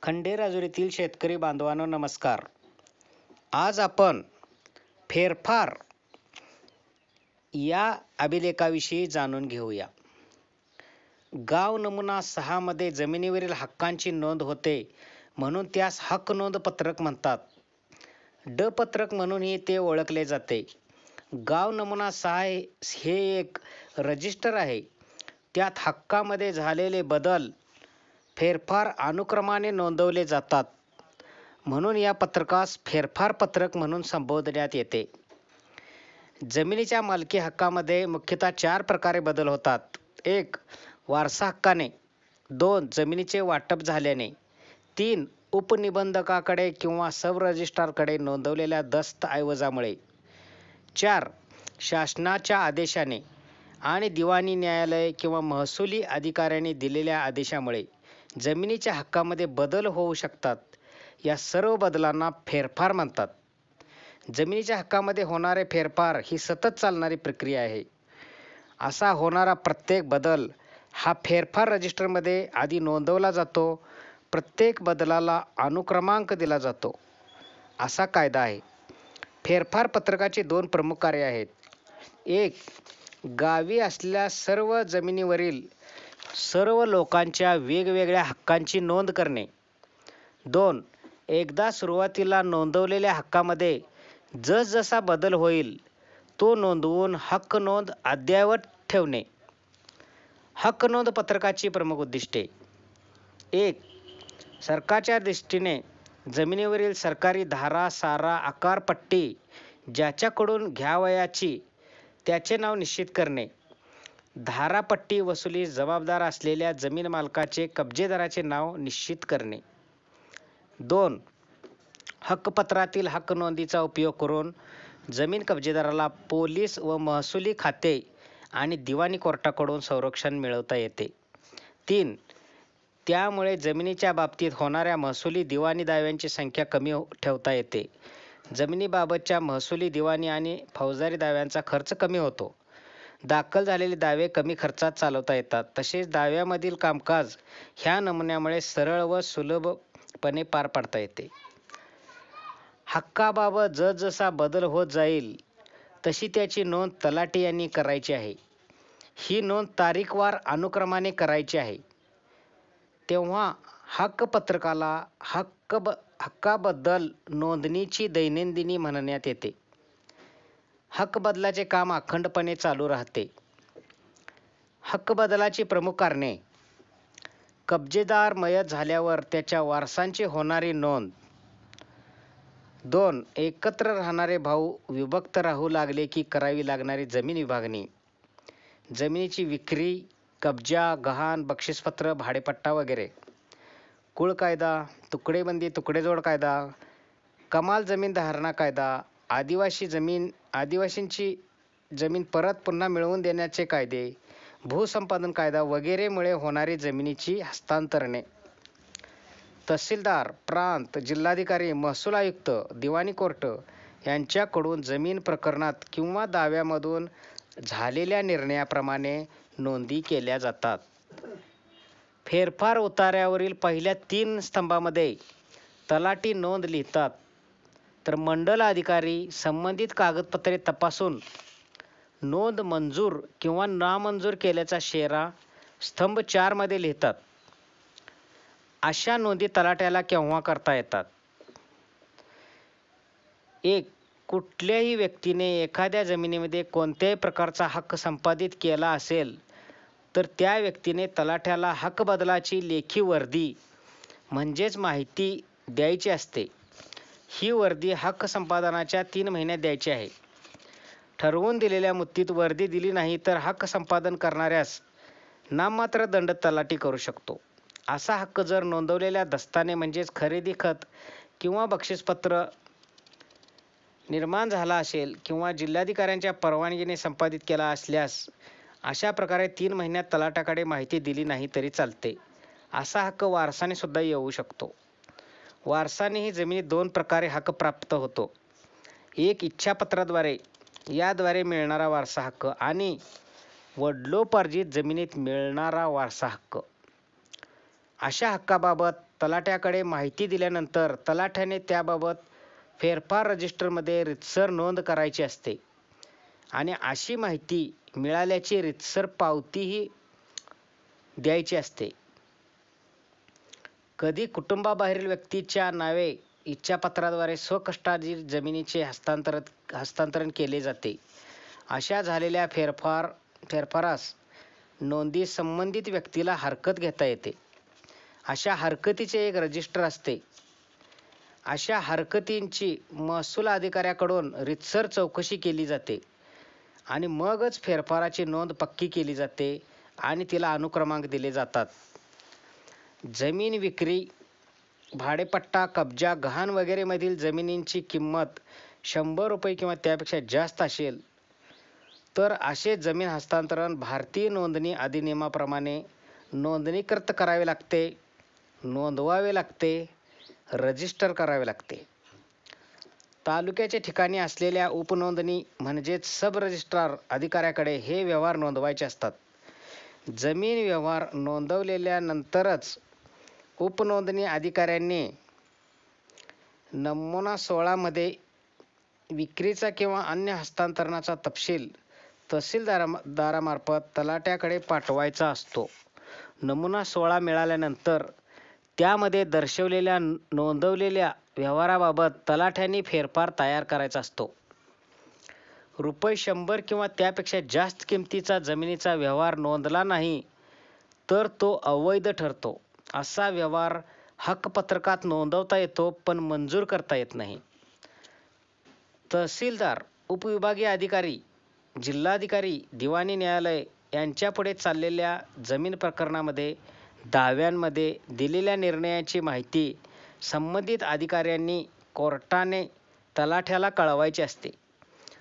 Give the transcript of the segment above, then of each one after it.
खंडेराजुरीतील शेतकरी बांधवांनो नमस्कार. आज आपण फेरफार या अभिलेखाविषयी जाणून घेऊया. गाव नमुना 6 मध्ये जमिनीवरील हक्कांची नोंद होते म्हणून त्यास हक्क नोंद पत्रक म्हणतात. ड पत्रक म्हणूनही ते ओळखले जाते. गाव नमुना 6 हे एक रजिस्टर आहे. त्यात हक्कामध्ये झालेले बदल फेरफार अनुक्रमाने नोंदवले जातात. म्हणून या पत्रकास फेरफार पत्रक म्हणून संबोधण्यात येते. जमिनीच्या मालकी हक्कामध्ये मुख्यतः 4 प्रकारे बदल होतात. 1. वारसा हक्काने. 2. जमिनीचे वाटप झाल्याने. 3. उपनिबंधकाकडे किंवा सब रजिस्ट्रारकडे नोंदवलेल्या दस्तऐवजामुळे. 4. शासनाच्या आदेशाने आणि दिवाणी न्यायालय किंवा महसुली अधिकाऱ्याने दिलेल्या आदेशामुळे जमिनीच्या हक्कामध्ये बदल होऊ शकतात. या सर्व बदलांना फेरफार म्हणतात. जमिनीच्या हक्कामध्ये होणारे फेरफार ही सतत चालणारी प्रक्रिया आहे. असा होणारा प्रत्येक बदल हा फेरफार रजिस्टरमध्ये आधी नोंदवला जातो. प्रत्येक बदलाला अनुक्रमांक दिला जातो. असा कायदा आहे. फेरफार पत्रकाची 2 प्रमुख कार्ये आहेत. 1. गावी असलेल्या सर्व जमिनीवरील सर्व लोकांच्या वेगवेगळ्या हक्कांची नोंद करणे. 2. एकदा सुरुवातीला नोंदवलेल्या हक्कामध्ये जसजसा बदल होईल तो नोंदवून हक्क नोंद अद्ययावत ठेवणे. हक्क नोंद पत्रकाची प्रमुख उद्दिष्टे. 1. सरकारच्या दृष्टीने जमिनीवरील सरकारी धारा, सारा, आकार, पट्टी ज्याच्याकडून घ्यावयाची त्याचे नाव निश्चित करणे. धारापट्टी वसुलीस जबाबदार असलेल्या जमीन मालकाचे कब्जेदाराचे नाव निश्चित करणे. 2. हक्कपत्रातील हक्क नोंदीचा उपयोग करून जमीन कब्जेदाराला पोलीस व महसुली खाते आणि दिवाणी कोर्टाकडून संरक्षण मिळवता येते. 3. त्यामुळे जमिनीच्या बाबतीत होणाऱ्या महसुली दिवाणी दाव्यांची संख्या कमी ठेवता येते. जमिनीबाबतच्या महसुली, दिवाणी आणि फौजदारी दाव्यांचा खर्च कमी होतो. दाखल झालेले दावे कमी खर्चात चालवता येतात. तसेच दाव्यामधील कामकाज ह्या नमुन्यामुळे सरळ व सुलभपणे पार पाडता येते. हक्काबाबत जसजसा बदल होत जाईल तशी त्याची नोंद तलाठी यांनी करायची आहे. ही नोंद तारीखवार अनुक्रमाने करायची आहे. तेव्हा हक्कपत्रकाला हक्काबद्दल नोंदणीची दैनंदिनी म्हणण्यात येते. हक्कबदलाचे काम अखंडपणे चालू राहते. हक्कबदलाची प्रमुख कारणे. कब्जेदार मयत झाल्यावर त्याच्या वारसांची होणारी नोंद. 2. एकत्र राहणारे भाऊ विभक्त राहू लागले की करावी लागणारी जमीन विभागणी. जमिनीची विक्री, कब्जा, गहाण, बक्षीसपत्र, भाडेपट्टा वगैरे. कुळ कायदा, तुकडेबंदी, तुकडेजोड कायदा, कमाल जमीन धारणा कायदा, आदिवासींची जमीन परत पुन्हा मिळवून देण्याचे कायदे, भूसंपादन कायदा वगैरेमुळे होणारी जमिनीची हस्तांतरणे. तहसीलदार, प्रांत, जिल्हाधिकारी, महसूल आयुक्त, दिवाणी कोर्ट यांच्याकडून जमीन प्रकरणात किंवा दाव्यामधून झालेल्या निर्णयाप्रमाणे नोंदी केल्या जातात. फेरफार उतार्यावरील पहिल्या 3 स्तंभामध्ये तलाठी नोंद लिहितात तर मंडल अधिकारी संबंधित कागदपत्रे तपासून नोंद मंजूर किंवा नामंजूर केल्याचा शेरा स्तंभ 4 मध्ये लिहितात. अशा नोंदी तलाट्याला केव्हा करता येतात? 1. कुठल्याही व्यक्तीने एखाद्या जमिनीमध्ये कोणत्याही प्रकारचा हक्क संपादित केला असेल तर त्या व्यक्तीने तलाठ्याला हक्कबदलाची लेखी वर्दी म्हणजेच माहिती द्यायची असते. ही वर्दी हक्क संपादनाच्या 3 महिन्यात द्यायची आहे. ठरवून दिलेल्या मुदतीत वर्दी दिली नाही तर हक्क संपादन करणाऱ्यास नाममात्र दंड तलाठी करू शकतो. असा हक्क जर नोंदवलेल्या दस्ताने म्हणजेच खरेदी खत किंवा बक्षीसपत्र निर्माण झाला असेल किंवा जिल्हाधिकाऱ्यांच्या परवानगीने संपादित केला असल्यास अशा प्रकारे 3 महिन्यात तलाठ्याकडे माहिती दिली नाही तरी चालते. असा हक्क वारसाने सुद्धा येऊ शकतो. वारसानेही जमिनीत 2 प्रकारे हक्क प्राप्त होतो. 1. इच्छापत्राद्वारे, याद्वारे मिळणारा वारसा हक्क आणि वडिलोपार्जित जमिनीत मिळणारा वारसा हक्क. अशा हक्काबाबत तलाठ्याकडे माहिती दिल्यानंतर तलाठ्याने त्याबाबत फेरफार रजिस्टरमध्ये रीतसर नोंद करायची असते आणि अशी माहिती मिळाल्याची रीतसर पावतीही द्यायची असते. कधी कुटुंबाबाहेरील व्यक्तीच्या नावे इच्छापत्राद्वारे स्वकष्टाची जमिनीचे हस्तांतरण केले जाते. अशा झालेल्या फेरफारास नोंदी संबंधित व्यक्तीला हरकत घेता येते. अशा हरकतीचे एक रजिस्टर असते. अशा हरकतींची महसूल अधिकाऱ्याकडून रीतसर चौकशी केली जाते आणि मगच फेरफाराची नोंद पक्की केली जाते आणि तिला अनुक्रमांक दिले जातात. जमीन विक्री, भाडेपट्टा, कब्जा, गहाण वगैरे मधील जमिनींची किंमत ₹100 किंवा त्यापेक्षा जास्त असेल तर असे जमीन हस्तांतरण भारतीय नोंदणी अधिनियमाप्रमाणे नोंदणीकृत करावे लागते, नोंदवावे लागते, रजिस्टर करावे लागते. तालुक्याच्या ठिकाणी असलेल्या उपनोंदणी म्हणजेच सब रजिस्ट्रार अधिकाऱ्याकडे हे व्यवहार नोंदवायचे असतात. जमीन व्यवहार नोंदवल्यानंतरच उपनोंदणी अधिकाऱ्यांनी नमुना 16 मध्ये विक्रीचा किंवा अन्य हस्तांतरणाचा तपशील तहसीलदारामार्फत तलाठ्याकडे पाठवायचा असतो. नमुना 16 मिळाल्यानंतर त्यामध्ये दर्शवलेल्या नोंदवलेल्या व्यवहाराबाबत तलाठ्याने फेरफार तयार करायचा असतो. ₹100 किंवा त्यापेक्षा जास्त किमतीचा जमिनीचा व्यवहार नोंदला नाही तर तो अवैध ठरतो. असा व्यवहार हक्कपत्रकात नोंदवता येतो पण मंजूर करता येत नाही. तहसीलदार, उपविभागीय अधिकारी, जिल्हाधिकारी, दिवाणी न्यायालय यांच्यापुढे चाललेल्या जमीन प्रकरणामध्ये दाव्यांमध्ये दिलेल्या निर्णयाची माहिती संबंधित अधिकाऱ्यांनी कोर्टाने तलाठ्याला कळवायची असते.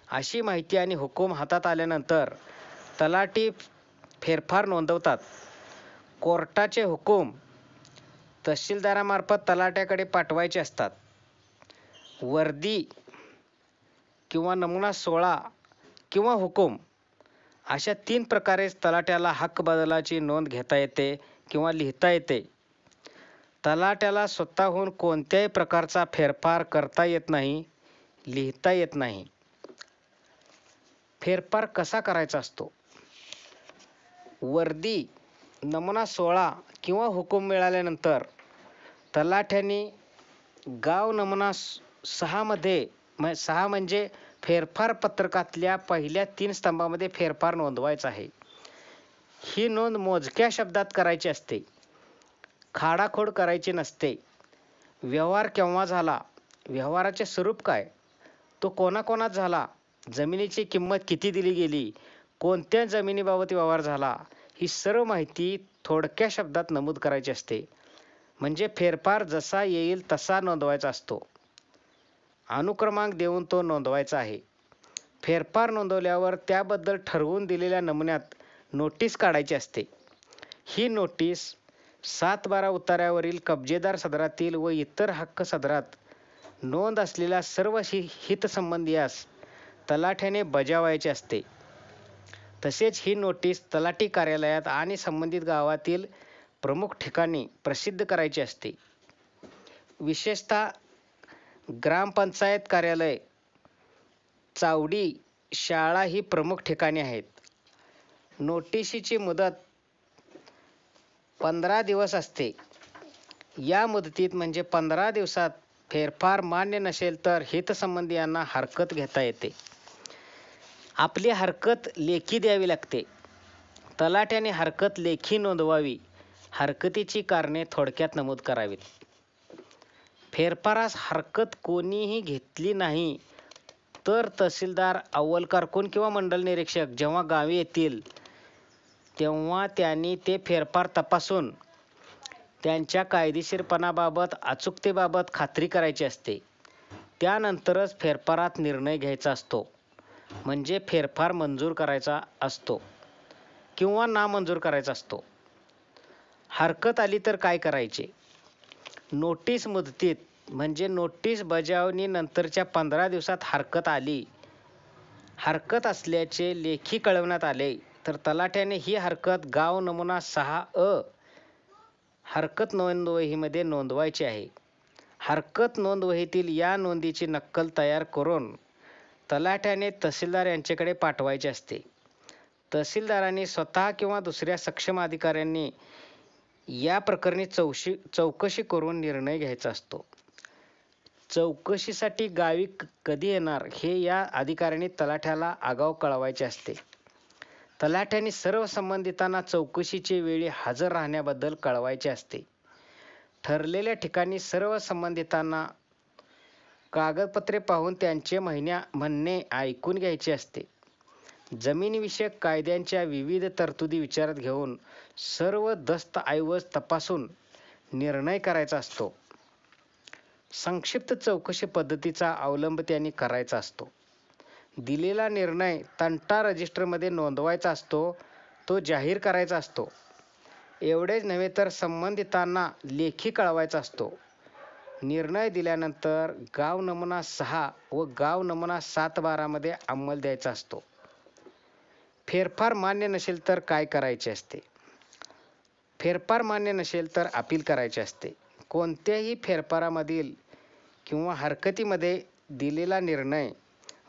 अशी माहिती आणि हुकूम हातात आल्यानंतर तलाठी फेरफार नोंदवतात. कोर्टाचे हुकूम तहसीलदारामार्फत तलाठ्याकडे पाठवायचे असतात. वर्दी किंवा नमुना 16 किंवा हुकूम अशा 3 प्रकारे तलाठ्याला हक्क बदलाची नोंद घेता येते किंवा लिहिता येते. तलाठ्याला स्वतःहून कोणत्याही प्रकारचा फेरफार करता येत नाही, लिहिता येत नाही. फेरफार कसा करायचा असतो? वर्दी, नमुना 16 किंवा हुकूम मिळाल्यानंतर तलाठ्याने गाव नमुना 6 म्हणजे फेरफार पत्रकातल्या पहिल्या 3 स्तंभामध्ये फेरफार नोंदवायचा आहे. ही नोंद मोजक्या शब्दात करायची असते. खाडाखोड करायची नसते. व्यवहार केव्हा झाला, व्यवहाराचे स्वरूप काय, तो कोणाकोणात झाला, जमिनीची किंमत किती दिली गेली, कोणत्या जमिनीबाबत व्यवहार झाला, ही सर्व माहिती थोडक्या शब्दात नमूद करायची असते. म्हणजे फेरफार जसा येईल तसा नोंदवायचा असतो. अनुक्रमांक देऊन तो नोंदवायचा आहे. फेरफार नोंदवल्यावर त्याबद्दल ठरवून दिलेल्या नमुन्यात नोटीस काढायची असते. ही नोटीस 7/12 उतार्यावरील कब्जेदार सदरातील व इतर हक्क सदरात नोंद असलेल्या सर्व हितसंबंधियास तलाठ्याने बजावायची असते. तसेच ही नोटीस तलाठी कार्यालयात आणि संबंधित गावातील प्रमुख ठिकाणी प्रसिद्ध करायची असते. विशेषतः ग्रामपंचायत कार्यालय, चावडी, शाळा ही प्रमुख ठिकाणे आहेत. नोटिशीची मुदत 15 दिवस असते. या मुदतीत म्हणजे 15 दिवसात फेरफार मान्य नसेल तर हितसंबंधियांना हरकत घेता येते. आपली हरकत लेखी द्यावी लागते. तलाठ्याने हरकत लेखी नोंदवावी. हरकतीची कारणे थोडक्यात नमूद करावीत. फेरफारास हरकत कोणीही घेतली नाही तर तहसीलदार, अव्वल कारकून किंवा मंडल निरीक्षक जेव्हा गावी येतील तेव्हा त्यांनी ते फेरफार तपासून त्यांच्या कायदेशीरपणाबाबत, अचूकतेबाबत खात्री करायची असते. त्यानंतरच फेरफारात निर्णय घ्यायचा असतो. म्हणजे फेरफार मंजूर करायचा असतो किंवा नामंजूर करायचा असतो. हरकत आली तर काय करायचे? नोटीस मुदतीत म्हणजे नोटीस बजावणीनंतरच्या 15 दिवसात हरकत आली, हरकत असल्याचे लेखी कळवण्यात आले तर तलाठ्याने ही हरकत गाव नमुना 6 अ हरकत नोंदवहीमध्ये नोंदवायची आहे. हरकत नोंदवहीतील या नोंदीची नक्कल तयार करून तलाठ्याने तहसीलदार यांच्याकडे पाठवायचे असते. तहसीलदारांनी स्वतः किंवा दुसऱ्या सक्षम अधिकाऱ्यांनी या प्रकरणी चौकशी करून निर्णय घ्यायचा असतो. चौकशीसाठी गावी कधी येणार हे या अधिकाऱ्यांनी तलाठ्याला आगाऊ कळवायचे असते. तलाठ्यांनी सर्व संबंधितांना चौकशीच्या वेळी हजर राहण्याबद्दल कळवायचे असते. ठरलेल्या ठिकाणी सर्व संबंधितांना कागदपत्रे पाहून त्यांचे म्हणणे ऐकून घ्यायचे असते. जमीनविषयक कायद्यांच्या विविध तरतुदी विचारात घेऊन सर्व दस्तऐवज तपासून निर्णय करायचा असतो. संक्षिप्त चौकशी पद्धतीचा अवलंब त्यांनी करायचा असतो. दिलेला निर्णय तंटा रजिस्टरमध्ये नोंदवायचा असतो, तो जाहीर करायचा असतो. एवढेच नव्हे तर संबंधितांना लेखी कळवायचा असतो. निर्णय दिल्यानंतर गाव नमुना 6 व गाव नमुना 7-12 मध्ये अंमल द्यायचा असतो. फेरफार मान्य नसेल तर काय करायचे असते? फेरफार मान्य नसेल तर अपील करायचे असते. कोणत्याही फेरफारामधील किंवा हरकतीमध्ये दिलेला निर्णय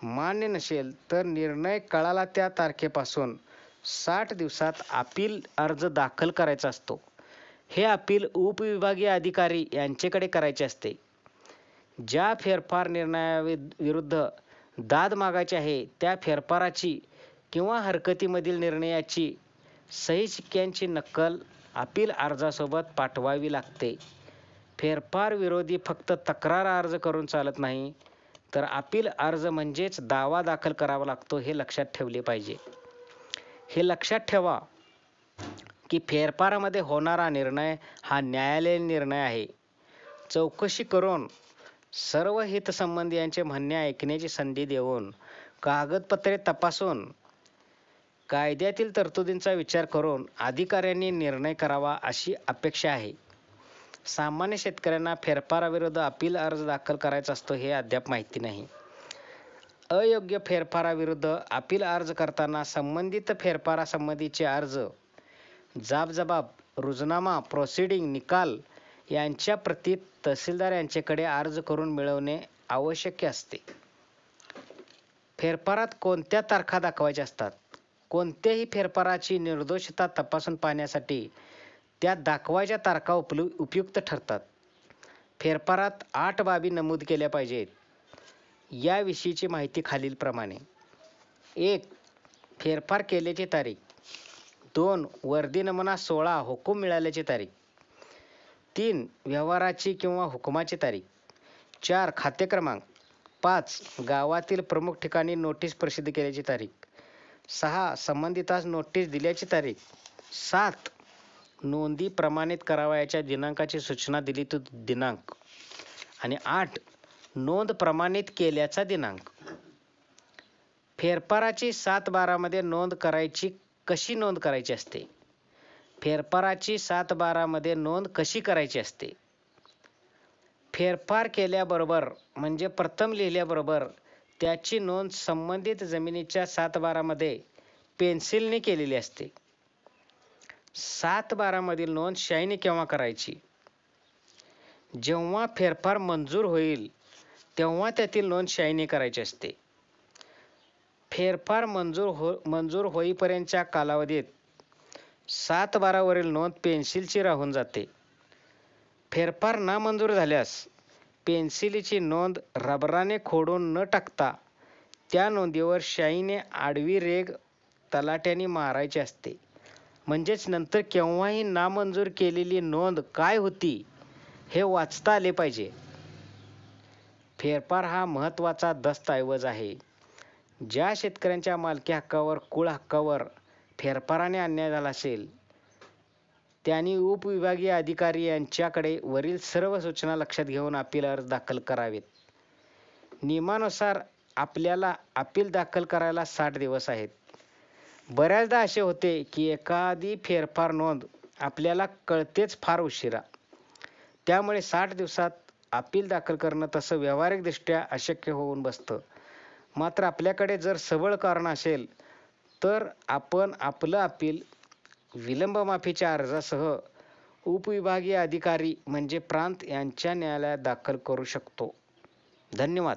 मान्य नसेल तर निर्णय कळाला त्या तारखेपासून 60 दिवसात अपील अर्ज दाखल करायचा असतो. हे अपील उपविभागीय अधिकारी यांच्याकडे करायचे असते. ज्या फेरफार निर्णयाविरुद्ध दाद मागायची आहे त्या फेरफाराची किंवा हरकतीमधील निर्णयाची सही शिक्क्यांची नक्कल अपील अर्जासोबत पाठवावी लागते. फेरफार विरोधी फक्त तक्रार अर्ज करून चालत नाही, तर अपील अर्ज म्हणजेच दावा दाखल करावा लागतो, हे लक्षात ठेवले पाहिजे. हे लक्षात ठेवा की फेरफारामध्ये होणारा निर्णय हा न्यायालयीन निर्णय आहे. चौकशी करून सर्व हितसंबंधियांचे म्हणणे ऐकण्याची संधी देऊन कागदपत्रे तपासून कायद्यातील तरतुदींचा विचार करून अधिकाऱ्यांनी निर्णय करावा अशी अपेक्षा आहे. सामान्य शेतकऱ्यांना फेरफाराविरुद्ध अपील अर्ज दाखल करायचा असतो हे अद्याप माहिती नाही. अयोग्य फेरफाराविरुद्ध अपील अर्ज करताना संबंधित फेरफारासंबंधीचे अर्ज, जाबजबाब, रुजनामा, प्रोसिडिंग, निकाल यांच्या प्रती तहसीलदार यांच्याकडे अर्ज करून मिळवणे आवश्यक असते. फेरफारात कोणत्या तारखा दाखवायच्या असतात? कोणत्याही फेरफाराची निर्दोषता तपासून पाहण्यासाठी त्यात दाखवायच्या तारखा उपयुक्त ठरतात. फेरफारात 8 बाबी नमूद केल्या पाहिजेत. याविषयीची माहिती खालीलप्रमाणे: 1. फेरफार केल्याची तारीख. 2. वर्दी नमुना 16 हुकूम मिळाल्याची तारीख. 3. व्यवहाराची किंवा हुकुमाची तारीख. 4. खाते क्रमांक. 5. गावातील प्रमुख ठिकाणी नोटीस प्रसिद्ध केल्याची तारीख. 6. संबंधितास नोटीस दिल्याची तारीख. 7. नोंदी प्रमाणित करावयाच्या दिनांकाची सूचना दिली तो दिनांक. आणि 8. नोंद प्रमाणित केल्याचा दिनांक. फेरफाराची 7-12 मध्ये नोंद कशी नोंद करायची असते? फेरफाराची 7-12 मध्ये नोंद कशी करायची असते? फेरफार केल्याबरोबर म्हणजे प्रथम लिहिल्याबरोबर त्याची नोंद संबंधित जमिनीच्या 7-12 मध्ये पेन्सिलने केलेली असते. 7-12 मधील नोंद शाईने केव्हा करायची? जेव्हा फेरफार मंजूर होईल तेव्हा त्यातील नोंद शाईने करायची असते. फेरफार मंजूर होईपर्यंतच्या कालावधीत 7-12 वरील नोंद पेन्सिलची राहून जाते. फेरफार नामंजूर झाल्यास पेन्सिलीची नोंद रबराने खोडून न टाकता त्या नोंदीवर शाईने आडवी रेघ तलाट्याने मारायची असते. म्हणजेच नंतर केव्हाही नामंजूर केलेली नोंद काय होती हे वाचता आले पाहिजे. फेरफार हा महत्त्वाचा दस्तऐवज आहे. ज्या शेतकऱ्यांच्या मालकी हक्कावर, कुळ हक्कावर फेरफाराने अन्याय झाला असेल त्यांनी उपविभागीय अधिकारी यांच्याकडे वरील सर्व सूचना लक्षात घेऊन अपील अर्ज दाखल करावेत. नियमानुसार आपल्याला अपील दाखल करायला 60 दिवस आहेत. बऱ्याचदा असे होते की एखादी फेरफार नोंद आपल्याला कळतेच फार उशिरा. त्यामुळे 60 दिवसात अपील दाखल करणं तसं व्यावहारिकदृष्ट्या अशक्य होऊन बसतं. मात्र आपल्याकडे जर सबळ कारण असेल तर आपण आपलं अपील विलंब माफीच्या अर्जासह उपविभागीय अधिकारी म्हणजे प्रांत यांच्या न्यायालयात दाखल करू शकतो. धन्यवाद.